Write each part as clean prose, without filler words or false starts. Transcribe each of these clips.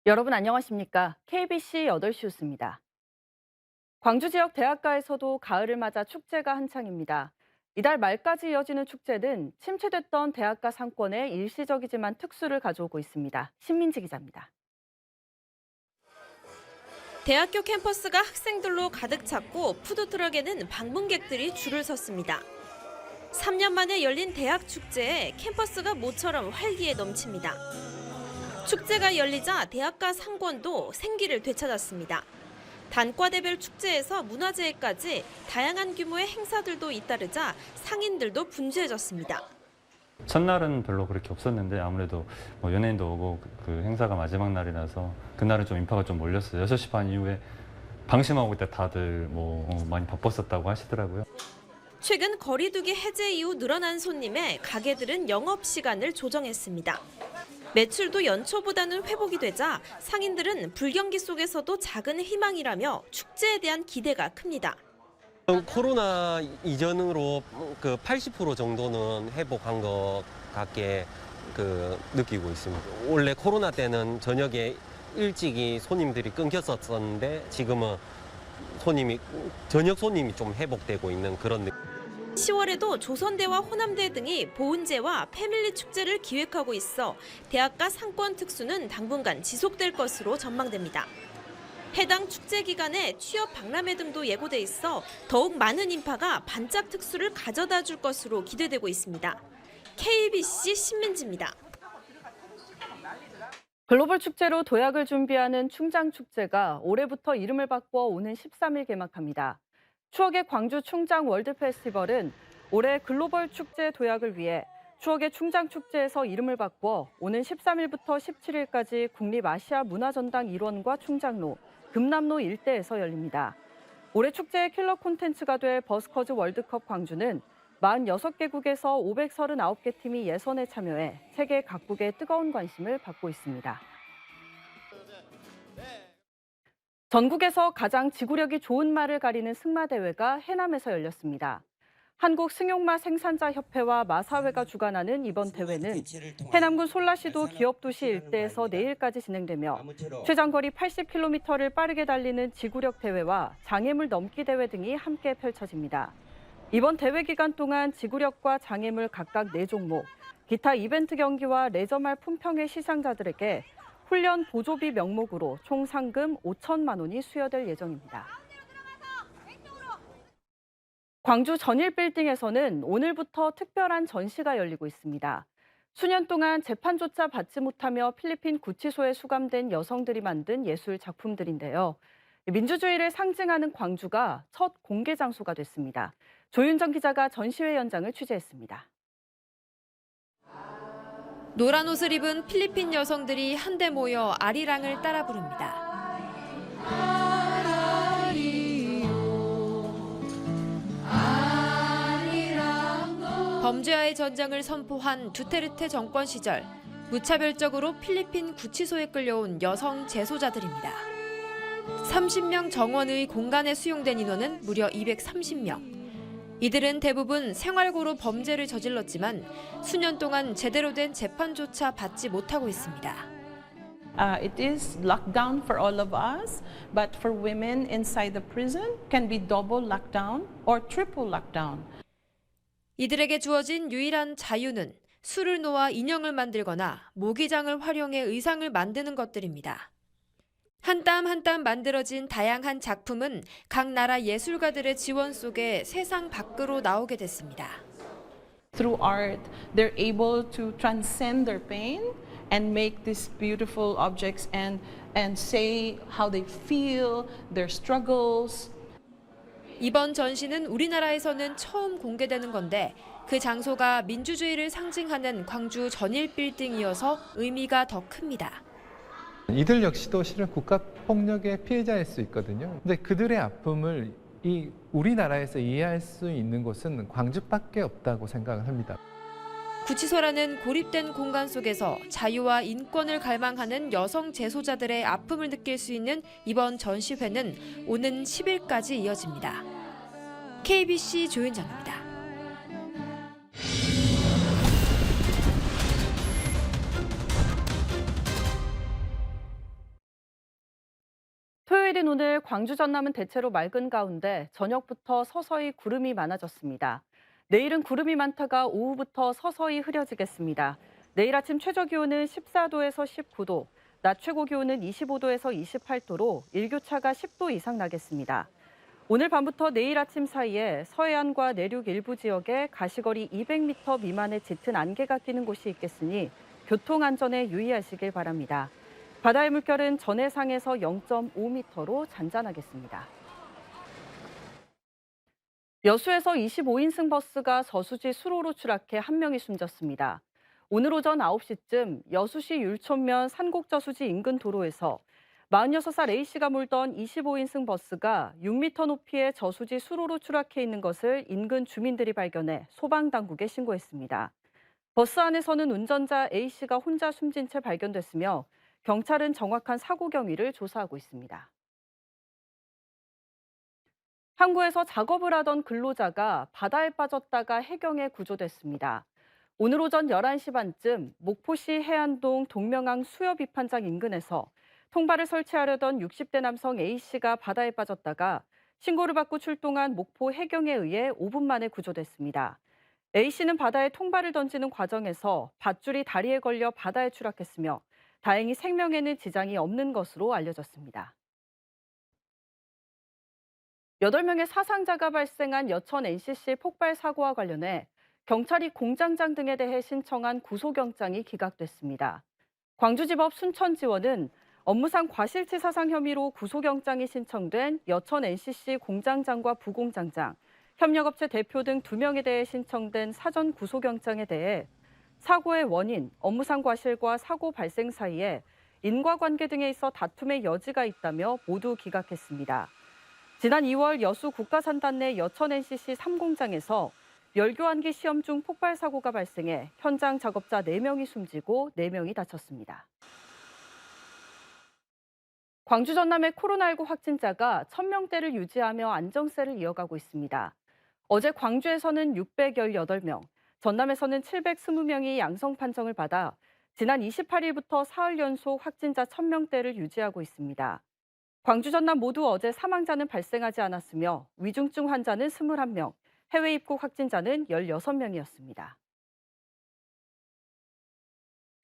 여러분 안녕하십니까? KBC 8시 뉴스입니다. 광주 지역 대학가에서도 가을을 맞아 축제가 한창입니다. 이달 말까지 이어지는 축제는 침체됐던 대학가 상권에 일시적이지만 특수를 가져오고 있습니다. 신민지 기자입니다. 대학교 캠퍼스가 학생들로 가득 찼고 푸드트럭에는 방문객들이 줄을 섰습니다. 3년 만에 열린 대학 축제에 캠퍼스가 모처럼 활기에 넘칩니다. 축제가 열리자 대학가 상권도 생기를 되찾았습니다. 단과대별 축제에서 문화재까지 다양한 규모의 행사들도 잇따르자 상인들도 분주해졌습니다. 첫날은 별로 그렇게 없었는데 아무래도 연예인도 오고 그 행사가 마지막 날이라서 그날은 좀 인파가 좀 몰렸어요. 6시 반 이후에 방심하고 있다 다들 많이 바빴었다고 하시더라고요. 최근 거리두기 해제 이후 늘어난 손님에 가게들은 영업시간을 조정했습니다. 매출도 연초보다는 회복이 되자 상인들은 불경기 속에서도 작은 희망이라며 축제에 대한 기대가 큽니다. 코로나 이전으로 그 80% 정도는 회복한 것 같게 느끼고 있습니다. 원래 코로나 때는 저녁에 일찍이 손님들이 끊겼었는데 지금은 저녁 손님이 좀 회복되고 있는 그런 느낌. 10월에도 조선대와 호남대 등이 보은제와 패밀리 축제를 기획하고 있어 대학가 상권 특수는 당분간 지속될 것으로 전망됩니다. 해당 축제 기간에 취업 박람회 등도 예고돼 있어 더욱 많은 인파가 반짝 특수를 가져다 줄 것으로 기대되고 있습니다. KBC 신민지입니다. 글로벌 축제로 도약을 준비하는 충장축제가 올해부터 이름을 바꿔 오는 13일 개막합니다. 추억의 광주 충장 월드 페스티벌은 올해 글로벌 축제 도약을 위해 추억의 충장축제에서 이름을 바꿔 오는 13일부터 17일까지 국립아시아문화전당 일원과 충장로, 금남로 일대에서 열립니다. 올해 축제의 킬러 콘텐츠가 될 버스커즈 월드컵 광주는 46개국에서 539개 팀이 예선에 참여해 세계 각국의 뜨거운 관심을 받고 있습니다. 전국에서 가장 지구력이 좋은 말을 가리는 승마대회가 해남에서 열렸습니다. 한국승용마 생산자협회와 마사회가 주관하는 이번 대회는 해남군 솔라시도 기업도시 일대에서 내일까지 진행되며 최장거리 80km를 빠르게 달리는 지구력 대회와 장애물 넘기 대회 등이 함께 펼쳐집니다. 이번 대회 기간 동안 지구력과 장애물 각각 4종목, 기타 이벤트 경기와 레저말 품평회 시상자들에게 훈련 보조비 명목으로 총 상금 5천만 원이 수여될 예정입니다. 광주 전일빌딩에서는 오늘부터 특별한 전시가 열리고 있습니다. 수년 동안 재판조차 받지 못하며 필리핀 구치소에 수감된 여성들이 만든 예술 작품들인데요. 민주주의를 상징하는 광주가 첫 공개 장소가 됐습니다. 조윤정 기자가 전시회 현장을 취재했습니다. 노란 옷을 입은 필리핀 여성들이 한데 모여 아리랑을 따라 부릅니다. 범죄와의 전쟁을 선포한 두테르테 정권 시절 무차별적으로 필리핀 구치소에 끌려온 여성 재소자들입니다. 30명 정원의 공간에 수용된 인원은 무려 230명. 이들은 대부분 생활고로 범죄를 저질렀지만 수년 동안 제대로 된 재판조차 받지 못하고 있습니다. It is lockdown for all of us, but for women inside the prison can be double lockdown or triple lockdown. 이들에게 주어진 유일한 자유는 술을 놓아 인형을 만들거나 모기장을 활용해 의상을 만드는 것들입니다. 한 땀 한 땀 만들어진 다양한 작품은 각 나라 예술가들의 지원 속에 세상 밖으로 나오게 됐습니다. Through art, they're able to transcend their pain and make these beautiful objects and say how they feel, their struggles. 이번 전시는 우리나라에서는 처음 공개되는 건데 그 장소가 민주주의를 상징하는 광주 전일빌딩이어서 의미가 더 큽니다. 이들 역시도 실은 국가폭력의 피해자일 수 있거든요. 근데 그들의 아픔을 우리나라에서 이해할 수 있는 곳은 광주밖에 없다고 생각을 합니다. 구치소라는 고립된 공간 속에서 자유와 인권을 갈망하는 여성 재소자들의 아픔을 느낄 수 있는 이번 전시회는 오는 10일까지 이어집니다. KBC 조윤정입니다. 내일인 오늘 광주 전남은 대체로 맑은 가운데 저녁부터 서서히 구름이 많아졌습니다. 내일은 구름이 많다가 오후부터 서서히 흐려지겠습니다. 내일 아침 최저 기온은 14도에서 19도, 낮 최고 기온은 25도에서 28도로 일교차가 10도 이상 나겠습니다. 오늘 밤부터 내일 아침 사이에 서해안과 내륙 일부 지역에 가시거리 200m 미만의 짙은 안개가 끼는 곳이 있겠으니 교통 안전에 유의하시길 바랍니다. 바다의 물결은 전해상에서 0.5m로 잔잔하겠습니다. 여수에서 25인승 버스가 저수지 수로로 추락해 한 명이 숨졌습니다. 오늘 오전 9시쯤 여수시 율촌면 산곡저수지 인근 도로에서 46살 A씨가 몰던 25인승 버스가 6m 높이의 저수지 수로로 추락해 있는 것을 인근 주민들이 발견해 소방당국에 신고했습니다. 버스 안에서는 운전자 A씨가 혼자 숨진 채 발견됐으며 경찰은 정확한 사고 경위를 조사하고 있습니다. 항구에서 작업을 하던 근로자가 바다에 빠졌다가 해경에 구조됐습니다. 오늘 오전 11시 반쯤 목포시 해안동 동명항 수협 입판장 인근에서 통발을 설치하려던 60대 남성 A씨가 바다에 빠졌다가 신고를 받고 출동한 목포 해경에 의해 5분 만에 구조됐습니다. A씨는 바다에 통발을 던지는 과정에서 밧줄이 다리에 걸려 바다에 추락했으며 다행히 생명에는 지장이 없는 것으로 알려졌습니다. 8명의 사상자가 발생한 여천 NCC 폭발 사고와 관련해 경찰이 공장장 등에 대해 신청한 구속영장이 기각됐습니다. 광주지법 순천지원은 업무상 과실치사상 혐의로 구속영장이 신청된 여천 NCC 공장장과 부공장장, 협력업체 대표 등 2명에 대해 신청된 사전 구속영장에 대해 사고의 원인, 업무상 과실과 사고 발생 사이에 인과관계 등에 있어 다툼의 여지가 있다며 모두 기각했습니다. 지난 2월 여수 국가산단 내 여천 NCC 3공장에서 열교환기 시험 중 폭발 사고가 발생해 현장 작업자 4명이 숨지고 4명이 다쳤습니다. 광주 전남의 코로나19 확진자가 1000명대를 유지하며 안정세를 이어가고 있습니다. 어제 광주에서는 618명, 전남에서는 720명이 양성 판정을 받아 지난 28일부터 사흘 연속 확진자 1000명대를 유지하고 있습니다. 광주 전남 모두 어제 사망자는 발생하지 않았으며 위중증 환자는 21명, 해외 입국 확진자는 16명이었습니다.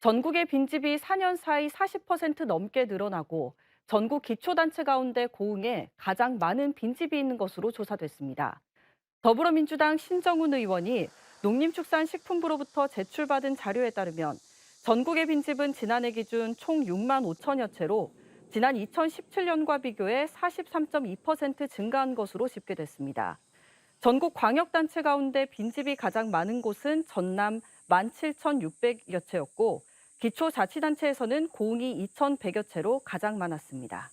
전국의 빈집이 4년 사이 40% 넘게 늘어나고 전국 기초단체 가운데 고흥에 가장 많은 빈집이 있는 것으로 조사됐습니다. 더불어민주당 신정훈 의원이 농림축산식품부로부터 제출받은 자료에 따르면 전국의 빈집은 지난해 기준 총 6만 5천여 채로 지난 2017년과 비교해 43.2% 증가한 것으로 집계됐습니다. 전국 광역단체 가운데 빈집이 가장 많은 곳은 전남 17,600여 채였고 기초자치단체에서는 고흥이 2,100여 채로 가장 많았습니다.